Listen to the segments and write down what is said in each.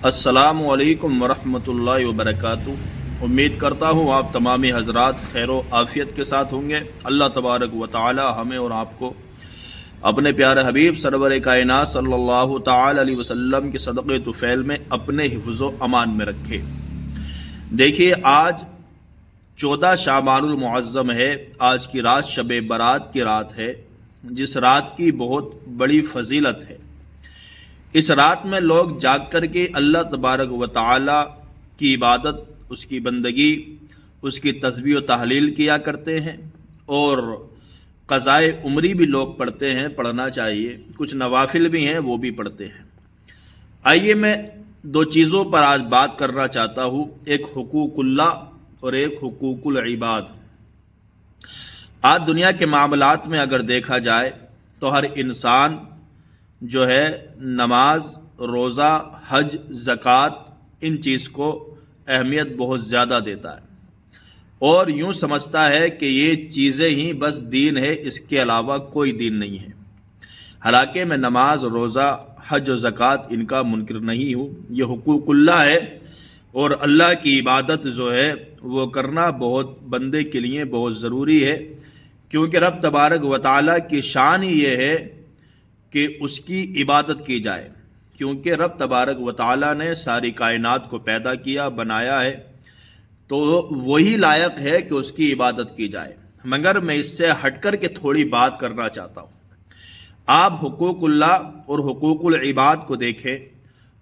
السلام علیکم ورحمۃ اللہ وبرکاتہ۔ امید کرتا ہوں آپ تمامی حضرات خیر و عافیت کے ساتھ ہوں گے۔ اللہ تبارک و تعالی ہمیں اور آپ کو اپنے پیارے حبیب سرور کائنات صلی اللہ تعالی علیہ وسلم کے صدقے طفیل میں اپنے حفظ و امان میں رکھے۔ دیکھیے، آج 14 شعبان المعظم ہے۔ آج کی رات شب برات کی رات ہے، جس رات کی بہت بڑی فضیلت ہے۔ اس رات میں لوگ جاگ کر کے اللہ تبارک و تعالی کی عبادت، اس کی بندگی، اس کی تسبیح و تحلیل کیا کرتے ہیں، اور قضائے عمری بھی لوگ پڑھتے ہیں، پڑھنا چاہیے۔ کچھ نوافل بھی ہیں، وہ بھی پڑھتے ہیں۔ آئیے میں دو چیزوں پر آج بات کرنا چاہتا ہوں، ایک حقوق اللہ اور ایک حقوق العباد۔ آج دنیا کے معاملات میں اگر دیکھا جائے تو ہر انسان جو ہے نماز، روزہ، حج، زکوٰۃ، ان چیز کو اہمیت بہت زیادہ دیتا ہے، اور یوں سمجھتا ہے کہ یہ چیزیں ہی بس دین ہے، اس کے علاوہ کوئی دین نہیں ہے۔ حالانکہ میں نماز، روزہ، حج و زکوٰۃ ان کا منکر نہیں ہوں۔ یہ حقوق اللہ ہے، اور اللہ کی عبادت جو ہے وہ کرنا بہت بندے کے لیے بہت ضروری ہے، کیونکہ رب تبارک و تعالیٰ کی شان ہی یہ ہے کہ اس کی عبادت کی جائے، کیونکہ رب تبارک و تعالیٰ نے ساری کائنات کو پیدا کیا، بنایا ہے، تو وہی لائق ہے کہ اس کی عبادت کی جائے۔ مگر میں اس سے ہٹ کر کے تھوڑی بات کرنا چاہتا ہوں۔ آپ حقوق اللہ اور حقوق العباد کو دیکھیں۔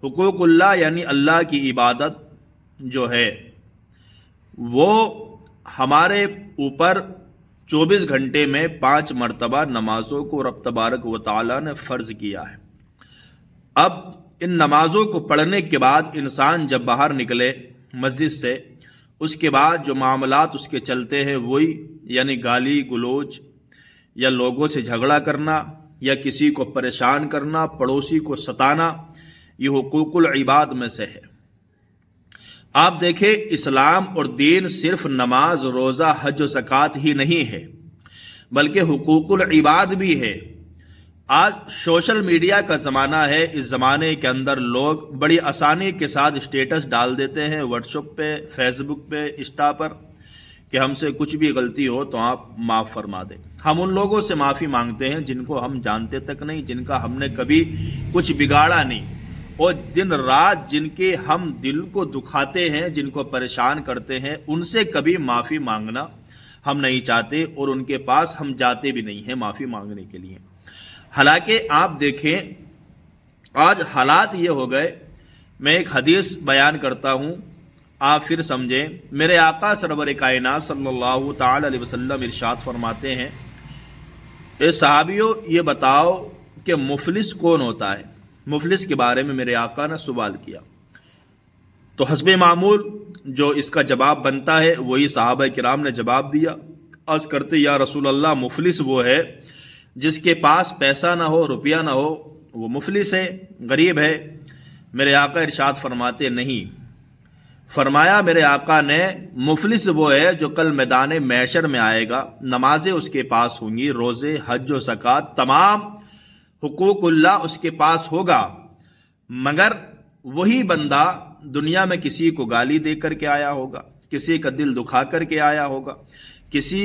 حقوق اللہ یعنی اللہ کی عبادت جو ہے وہ ہمارے اوپر 24 گھنٹے میں 5 مرتبہ نمازوں کو رب تبارک و تعالیٰ نے فرض کیا ہے۔ اب ان نمازوں کو پڑھنے کے بعد انسان جب باہر نکلے مسجد سے، اس کے بعد جو معاملات اس کے چلتے ہیں وہی، یعنی گالی گلوچ یا لوگوں سے جھگڑا کرنا یا کسی کو پریشان کرنا، پڑوسی کو ستانا، یہ حقوق العباد میں سے ہے۔ آپ دیکھیں، اسلام اور دین صرف نماز، روزہ، حج و زکوٰۃ ہی نہیں ہے، بلکہ حقوق العباد بھی ہے۔ آج سوشل میڈیا کا زمانہ ہے۔ اس زمانے کے اندر لوگ بڑی آسانی کے ساتھ اسٹیٹس ڈال دیتے ہیں واٹس ایپ پہ، فیس بک پہ، انسٹا پر، کہ ہم سے کچھ بھی غلطی ہو تو آپ معاف فرما دیں۔ ہم ان لوگوں سے معافی مانگتے ہیں جن کو ہم جانتے تک نہیں، جن کا ہم نے کبھی کچھ بگاڑا نہیں، اور دن رات جن کے ہم دل کو دکھاتے ہیں، جن کو پریشان کرتے ہیں، ان سے کبھی معافی مانگنا ہم نہیں چاہتے، اور ان کے پاس ہم جاتے بھی نہیں ہیں معافی مانگنے کے لیے۔ حالانکہ آپ دیکھیں، آج حالات یہ ہو گئے۔ میں ایک حدیث بیان کرتا ہوں، آپ پھر سمجھیں۔ میرے آقا سرور کائنات صلی اللہ تعالی علیہ وسلم ارشاد فرماتے ہیں، اے صحابیوں، یہ بتاؤ کہ مفلس کون ہوتا ہے؟ مفلس کے بارے میں میرے آقا نے سوال کیا، تو حسب معمول جو اس کا جواب بنتا ہے وہی صحابہ کرام نے جواب دیا۔ عرض کرتے، یا رسول اللہ، مفلس وہ ہے جس کے پاس پیسہ نہ ہو، روپیہ نہ ہو، وہ مفلس ہے، غریب ہے۔ میرے آقا ارشاد فرماتے، نہیں، فرمایا میرے آقا نے، مفلس وہ ہے جو کل میدان محشر میں آئے گا، نمازیں اس کے پاس ہوں گی، روزے، حج و زکوٰۃ، تمام حقوق اللہ اس کے پاس ہوگا، مگر وہی بندہ دنیا میں کسی کو گالی دے کر کے آیا ہوگا، کسی کا دل دکھا کر کے آیا ہوگا، کسی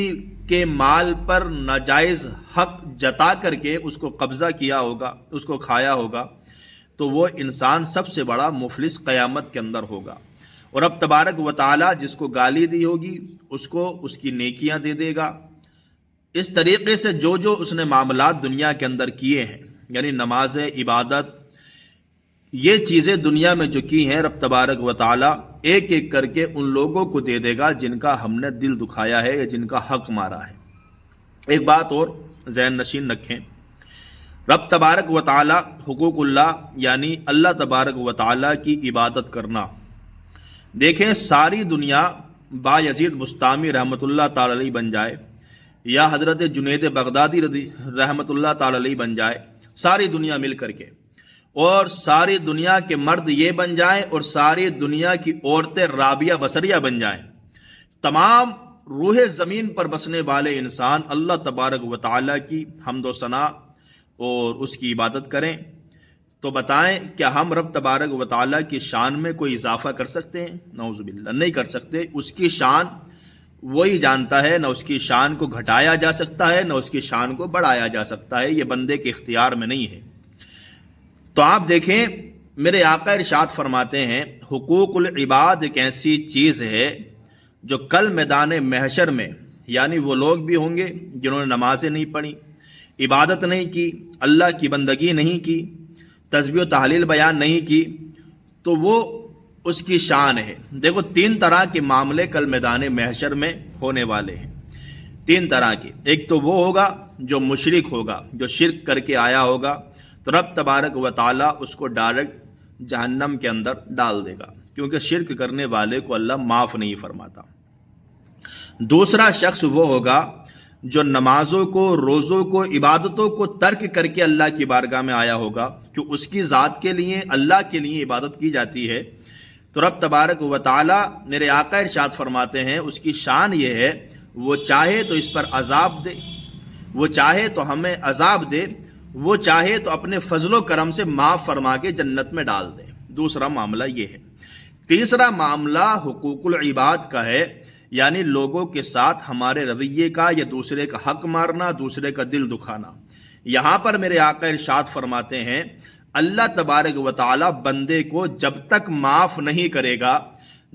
کے مال پر ناجائز حق جتا کر کے اس کو قبضہ کیا ہوگا، اس کو کھایا ہوگا، تو وہ انسان سب سے بڑا مفلس قیامت کے اندر ہوگا۔ اور اب تبارک و تعالیٰ جس کو گالی دی ہوگی اس کو اس کی نیکیاں دے دے گا۔ اس طریقے سے جو اس نے معاملات دنیا کے اندر کیے ہیں، یعنی نماز، عبادت، یہ چیزیں دنیا میں جو کی ہیں، رب تبارک و تعالیٰ ایک ایک کر کے ان لوگوں کو دے دے گا جن کا ہم نے دل دکھایا ہے یا جن کا حق مارا ہے۔ ایک بات اور ذہن نشین رکھیں، رب تبارک و تعالیٰ حقوق اللہ یعنی اللہ تبارک و تعالیٰ کی عبادت کرنا۔ دیکھیں، ساری دنیا بایزید بستامی رحمۃ اللہ تعالی علیہ بن جائے، یا حضرت جنید بغدادی رحمۃ اللہ تعالی علیہ بن جائے، ساری دنیا مل کر کے، اور ساری دنیا کے مرد یہ بن جائیں، اور ساری دنیا کی عورتیں رابیہ بصریہ بن جائیں، تمام روح زمین پر بسنے والے انسان اللہ تبارک و تعالیٰ کی حمد و ثنا اور اس کی عبادت کریں، تو بتائیں کیا ہم رب تبارک و تعالیٰ کی شان میں کوئی اضافہ کر سکتے ہیں؟ نعوذ باللہ نہیں کر سکتے۔ اس کی شان وہی جانتا ہے، نہ اس کی شان کو گھٹایا جا سکتا ہے، نہ اس کی شان کو بڑھایا جا سکتا ہے، یہ بندے کے اختیار میں نہیں ہے۔ تو آپ دیکھیں میرے آقا ارشاد فرماتے ہیں حقوق العباد ایک ایسی چیز ہے جو کل میدان محشر میں، یعنی وہ لوگ بھی ہوں گے جنہوں نے نمازیں نہیں پڑھی، عبادت نہیں کی، اللہ کی بندگی نہیں کی، تسبیح و تحلیل بیان نہیں کی، تو وہ اس کی شان ہے۔ دیکھو 3 طرح کے معاملے کل میدان محشر میں ہونے والے ہیں، 3 طرح کے۔ ایک تو وہ ہوگا جو مشرک ہوگا، جو شرک کر کے آیا ہوگا، تو رب تبارک و تعالیٰ اس کو ڈائریکٹ جہنم کے اندر ڈال دے گا، کیونکہ شرک کرنے والے کو اللہ معاف نہیں فرماتا۔ دوسرا شخص وہ ہوگا جو نمازوں کو، روزوں کو، عبادتوں کو ترک کر کے اللہ کی بارگاہ میں آیا ہوگا، کہ اس کی ذات کے لیے، اللہ کے لیے عبادت کی جاتی ہے، تو رب تبارک و تعالیٰ میرے آقا ارشاد فرماتے ہیں اس کی شان یہ ہے وہ چاہے تو اس پر عذاب دے، وہ چاہے تو ہمیں عذاب دے، وہ چاہے تو اپنے فضل و کرم سے معاف فرما کے جنت میں ڈال دے۔ دوسرا معاملہ یہ ہے۔ تیسرا معاملہ حقوق العباد کا ہے، یعنی لوگوں کے ساتھ ہمارے رویے کا، یا دوسرے کا حق مارنا، دوسرے کا دل دکھانا۔ یہاں پر میرے آقا ارشاد فرماتے ہیں اللہ تبارک و تعالی بندے کو جب تک معاف نہیں کرے گا،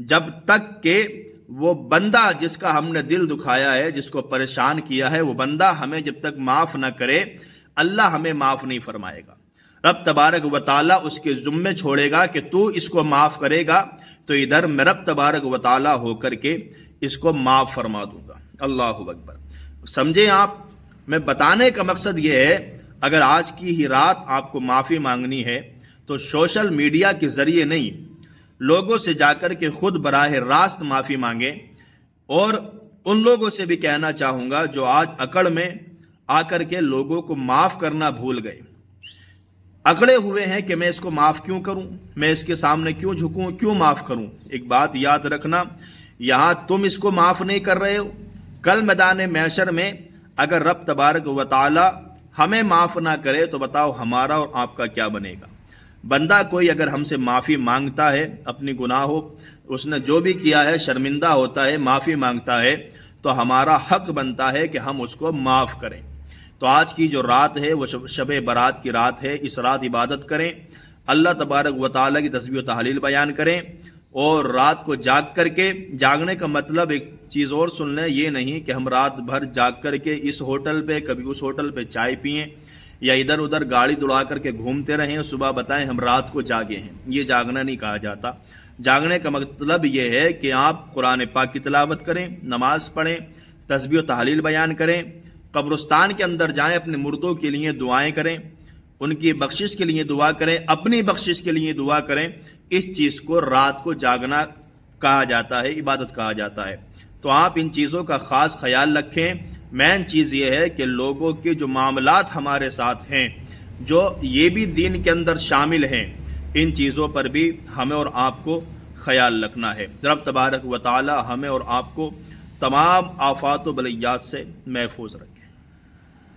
جب تک کہ وہ بندہ جس کا ہم نے دل دکھایا ہے، جس کو پریشان کیا ہے، وہ بندہ ہمیں جب تک معاف نہ کرے، اللہ ہمیں معاف نہیں فرمائے گا۔ رب تبارک و تعالیٰ اس کے ذمے چھوڑے گا کہ تو اس کو معاف کرے گا تو ادھر میں رب تبارک و تعالیٰ ہو کر کے اس کو معاف فرما دوں گا۔ اللہ اکبر۔ سمجھیں آپ، میں بتانے کا مقصد یہ ہے اگر آج کی ہی رات آپ کو معافی مانگنی ہے تو سوشل میڈیا کے ذریعے نہیں، لوگوں سے جا کر کے خود براہ راست معافی مانگیں۔ اور ان لوگوں سے بھی کہنا چاہوں گا جو آج اکڑ میں آ کر کے لوگوں کو معاف کرنا بھول گئے، اکڑے ہوئے ہیں کہ میں اس کو معاف کیوں کروں، میں اس کے سامنے کیوں جھکوں، کیوں معاف کروں۔ ایک بات یاد رکھنا، یہاں تم اس کو معاف نہیں کر رہے ہو، کل میدان محشر میں اگر رب تبارک و تعالی ہمیں معاف نہ کرے تو بتاؤ ہمارا اور آپ کا کیا بنے گا۔ بندہ کوئی اگر ہم سے معافی مانگتا ہے، اپنی گناہ ہو، اس نے جو بھی کیا ہے شرمندہ ہوتا ہے، معافی مانگتا ہے، تو ہمارا حق بنتا ہے کہ ہم اس کو معاف کریں۔ تو آج کی جو رات ہے وہ شب برات کی رات ہے، اس رات عبادت کریں، اللہ تبارک و تعالیٰ کی تسبیح و تحلیل بیان کریں، اور رات کو جاگ کر کے، جاگنے کا مطلب ایک چیز اور سن لیں، یہ نہیں کہ ہم رات بھر جاگ کر کے اس ہوٹل پہ کبھی اس ہوٹل پہ چائے پئیں یا ادھر ادھر گاڑی دوڑا کر کے گھومتے رہیں اور صبح بتائیں ہم رات کو جاگے ہیں۔ یہ جاگنا نہیں کہا جاتا۔ جاگنے کا مطلب یہ ہے کہ آپ قرآن پاک کی تلاوت کریں، نماز پڑھیں، تسبیح و تحلیل بیان کریں، قبرستان کے اندر جائیں، اپنے مردوں کے لیے دعائیں کریں، ان کی بخشش کے لیے دعا کریں، اپنی بخشش کے لیے دعا کریں۔ اس چیز کو رات کو جاگنا کہا جاتا ہے، عبادت کہا جاتا ہے۔ تو آپ ان چیزوں کا خاص خیال رکھیں۔ مین چیز یہ ہے کہ لوگوں کے جو معاملات ہمارے ساتھ ہیں، جو یہ بھی دین کے اندر شامل ہیں، ان چیزوں پر بھی ہمیں اور آپ کو خیال رکھنا ہے۔ رب تبارک و تعالی ہمیں اور آپ کو تمام آفات و بلیات سے محفوظ رکھے۔